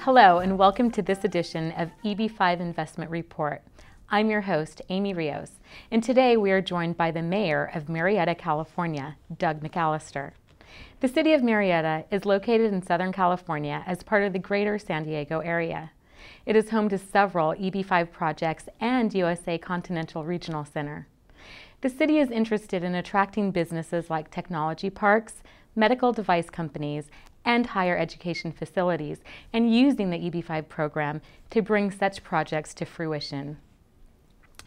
Hello and welcome to this edition of EB5 Investment Report. I'm your host, Amy Rios, and today we are joined by the Mayor of Murrieta, California, Doug McAllister. The city of Murrieta is located in Southern California as part of the greater San Diego area. It is home to several EB5 projects and USA Continental Regional Center. The city is interested in attracting businesses like technology parks, medical device companies, and higher education facilities, and using the EB5 program to bring such projects to fruition.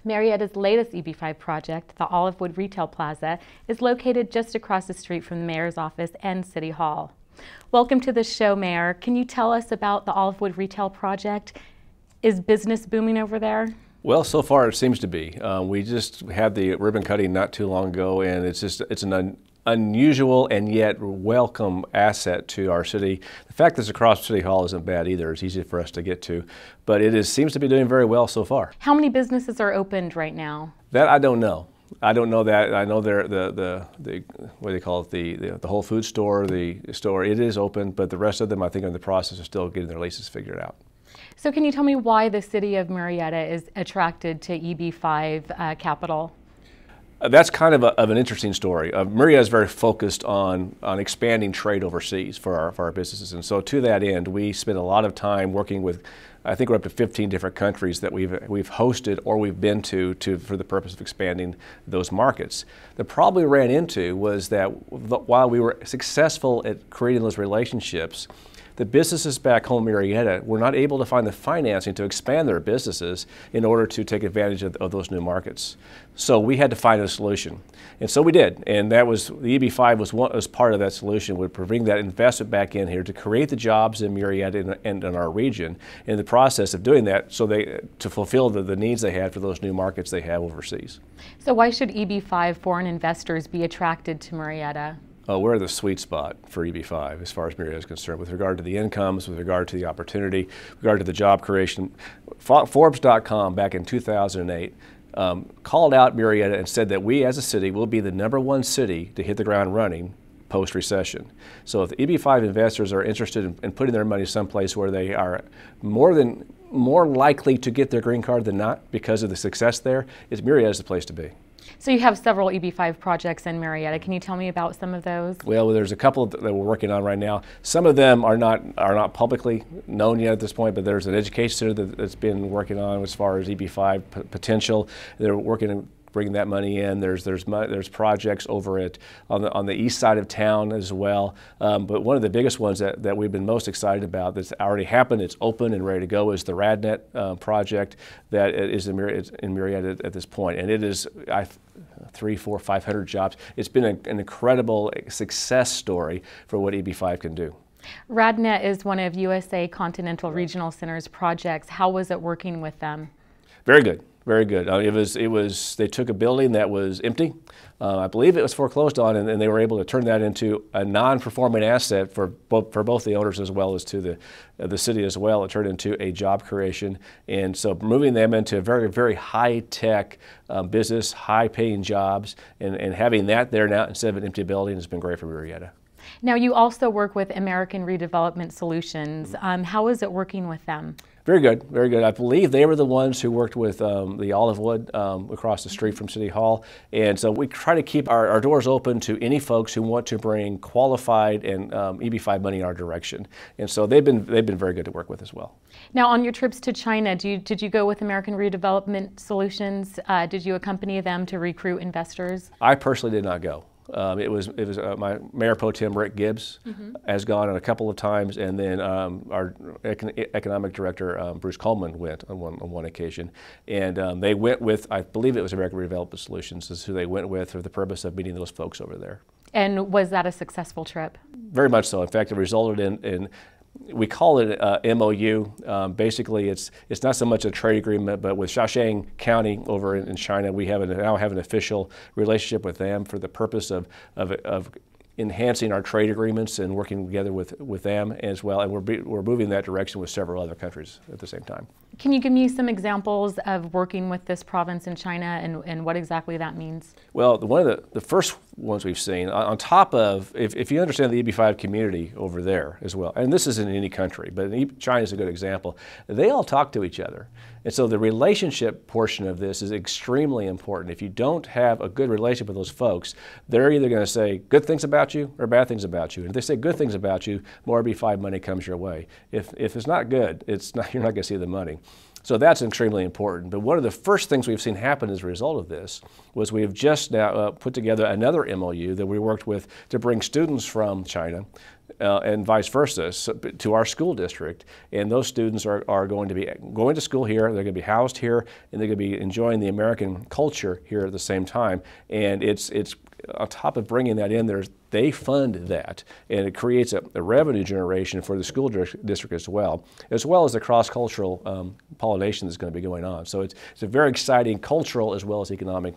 Murrieta's latest EB5 project, the Olivewood Retail Plaza, is located just across the street from the Mayor's office and City Hall. Welcome to the show, Mayor. Can you tell us about the Olivewood Retail Project? Is business booming over there? Well, so far it seems to be. We just had the ribbon cutting not too long ago, and it's an unusual and yet welcome asset to our city. The fact that it's across City Hall isn't bad either. It's easy for us to get to, but it seems to be doing very well so far. How many businesses are opened right now? That I don't know. I don't know that. I know they're the what do they call it, the Whole Food store, the store. It is open, but the rest of them I think are in the process of still getting their leases figured out. So can you tell me why the city of Murrieta is attracted to EB5 capital? That's kind of an interesting story. Murrieta is very focused on expanding trade overseas for our businesses, and so to that end, we spend a lot of time working with, I think we're up to 15 different countries that we've hosted or we've been to for the purpose of expanding those markets. The problem we ran into was that while we were successful at creating those relationships, the businesses back home in Murrieta were not able to find the financing to expand their businesses in order to take advantage of those new markets. So we had to find a solution. And so we did. And that was, the EB5 was part of that solution, would bring that investment back in here to create the jobs in Murrieta and in our region. In the process of doing that, so to fulfill the needs they had for those new markets they have overseas. So why should EB5 foreign investors be attracted to Murrieta? We're the sweet spot for EB5 as far as Murrieta is concerned, with regard to the incomes, with regard to the opportunity, with regard to the job creation. Forbes.com back in 2008 called out Murrieta and said that we as a city will be the #1 city to hit the ground running post-recession. So if the EB5 investors are interested in putting their money someplace where they are more likely to get their green card than not because of the success there, Murrieta is the place to be. So you have several EB5 projects in Murrieta. Can you tell me about some of those? Well, there's a couple that we're working on right now. Some of them are not publicly known yet at this point, but there's an education center that's been working on as far as EB5 potential. They're working to bring that money in. There's projects over on the east side of town as well. But one of the biggest ones that we've been most excited about that's already happened, it's open and ready to go, is the RadNet project that is in Murrieta at this point. And it is 300, 400, 500 jobs. It's been an incredible success story for what EB5 can do. RadNet is one of USA Continental Regional Center's projects. How was it working with them? Very good. Very good. They took a building that was empty. I believe it was foreclosed on, and they were able to turn that into a non-performing asset for both the owners as well as to the city as well. It turned into a job creation, and so moving them into a very, very high-tech business, high-paying jobs, and having that there now instead of an empty building has been great for Murrieta. Now you also work with American Redevelopment Solutions. How is it working with them? Very good, very good. I believe they were the ones who worked with the Olivewood across the street from City Hall. And so we try to keep our doors open to any folks who want to bring qualified and EB5 money in our direction. And so they've been very good to work with as well. Now on your trips to China, did you go with American Redevelopment Solutions? Did you accompany them to recruit investors? I personally did not go. It was my Mayor Pro Tem Rick Gibbs has gone on a couple of times, and then our economic director Bruce Coleman went on one occasion, and they went with, I believe it was American Redevelopment Solutions is who they went with for the purpose of meeting those folks over there. And was that a successful trip? Very much so. In fact, it resulted in we call it MOU. Basically, it's not so much a trade agreement, but with Shaoxing County over in China, we now have an official relationship with them for the purpose of enhancing our trade agreements and working together with them as well. And we're moving in that direction with several other countries at the same time. Can you give me some examples of working with this province in China and what exactly that means? Well, one of the first ones we've seen. On top of, if you understand the EB-5 community over there as well, and this isn't in any country, but China is a good example, they all talk to each other. And so the relationship portion of this is extremely important. If you don't have a good relationship with those folks, they're either going to say good things about you or bad things about you. And if they say good things about you, more EB-5 money comes your way. If it's not good, you're not going to see the money. So that's extremely important. But one of the first things we've seen happen as a result of this was we have just now put together another MOU that we worked with to bring students from China and vice versa to our school district. And those students are going to be going to school here, they're going to be housed here, and they're going to be enjoying the American culture here at the same time. And it's on top of bringing that in, they fund that, and it creates a revenue generation for the school district as well as the cross-cultural pollination that's going to be going on. So it's a very exciting cultural as well as economic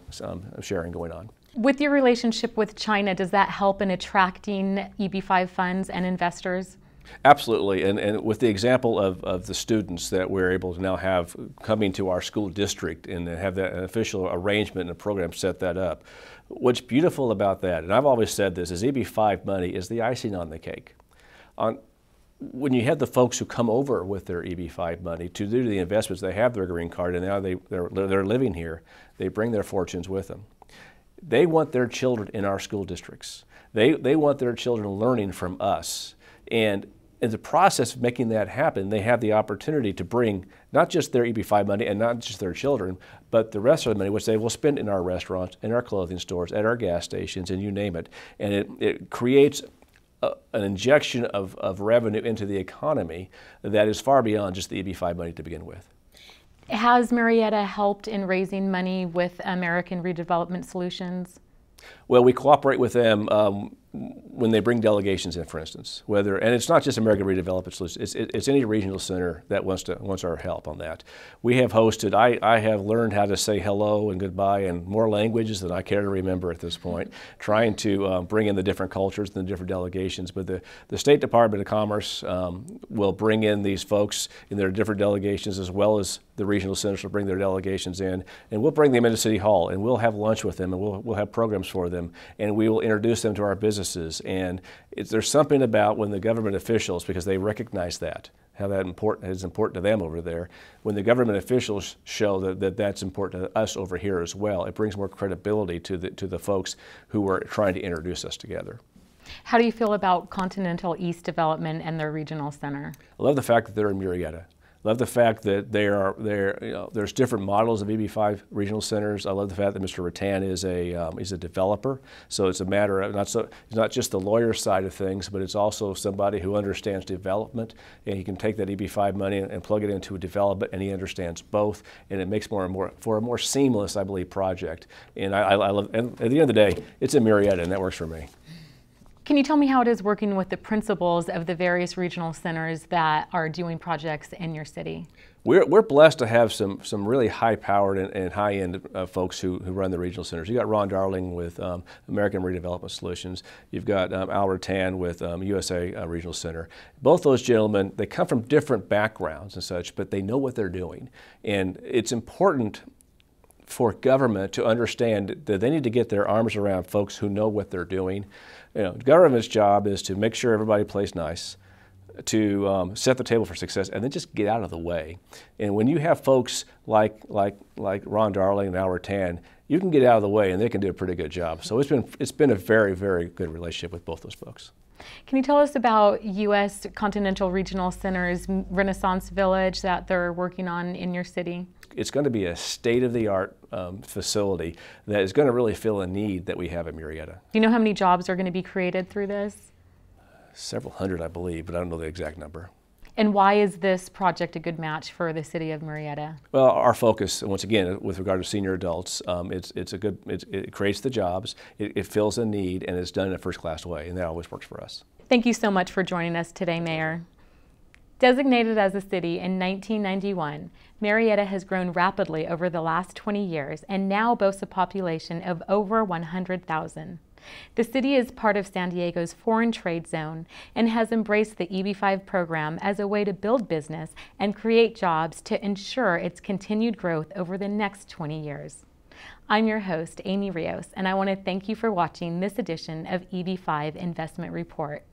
sharing going on. With your relationship with China, does that help in attracting EB-5 funds and investors? Absolutely, and with the example of the students that we're able to now have coming to our school district and have that an official arrangement and a program set that up. What's beautiful about that, and I've always said this, is EB-5 money is the icing on the cake. When you have the folks who come over with their EB-5 money to do the investments, they have their green card and now they're living here, they bring their fortunes with them. They want their children in our school districts. They want their children learning from us. And in the process of making that happen, they have the opportunity to bring not just their EB-5 money and not just their children, but the rest of the money, which they will spend in our restaurants, in our clothing stores, at our gas stations, and you name it. And it creates an injection of revenue into the economy that is far beyond just the EB-5 money to begin with. Has Murrieta helped in raising money with American Redevelopment Solutions? Well, we cooperate with them when they bring delegations in, for instance. And it's not just American Redevelopment Solutions, it's any regional center that wants our help on that. We have hosted, I have learned how to say hello and goodbye in more languages than I care to remember at this point, trying to bring in the different cultures and the different delegations. But the State Department of Commerce will bring in these folks in their different delegations, as well as the regional centers will bring their delegations in, and we'll bring them into City Hall, and we'll have lunch with them, and we'll have programs for them, and we will introduce them to our businesses. And there's something about when the government officials, because they recognize how that is important to them over there, when the government officials show that that's important to us over here as well, it brings more credibility to the folks who are trying to introduce us together. How do you feel about Continental East Development and their regional center? I love the fact that they're in Murrieta. I love the fact that there's different models of EB-5 regional centers. I love the fact that Mr. Rattan is a developer. So it's a matter of it's not just the lawyer side of things, but it's also somebody who understands development, and he can take that EB-5 money and plug it into a development, and he understands both, and it makes for a more seamless, I believe, project. And I love. And at the end of the day, it's in Murrieta, and that works for me. Can you tell me how it is working with the principals of the various regional centers that are doing projects in your city? We're blessed to have some really high-powered and high-end folks who run the regional centers. You got Ron Darling with American Redevelopment Solutions. You've got Al Rattan with USA Regional Center. Both those gentlemen, they come from different backgrounds and such, but they know what they're doing. And it's important for government to understand that they need to get their arms around folks who know what they're doing. Government's job is to make sure everybody plays nice, to set the table for success, and then just get out of the way. And when you have folks like Ron Darling and Al Rattan, you can get out of the way, and they can do a pretty good job. So it's been a very, very good relationship with both those folks. Can you tell us about U.S. Continental Regional Center's Renaissance Village that they're working on in your city? It's going to be a state-of-the-art facility that is going to really fill a need that we have at Murrieta. Do you know how many jobs are going to be created through this? Several hundred, I believe, but I don't know the exact number. And why is this project a good match for the city of Murrieta? Well, our focus, once again, with regard to senior adults, it creates the jobs, it fills a need, and it's done in a first-class way, and that always works for us. Thank you so much for joining us today, Mayor. Designated as a city in 1991, Murrieta has grown rapidly over the last 20 years and now boasts a population of over 100,000. The city is part of San Diego's foreign trade zone and has embraced the EB-5 program as a way to build business and create jobs to ensure its continued growth over the next 20 years. I'm your host, Amy Rios, and I want to thank you for watching this edition of EB5 Investment Report.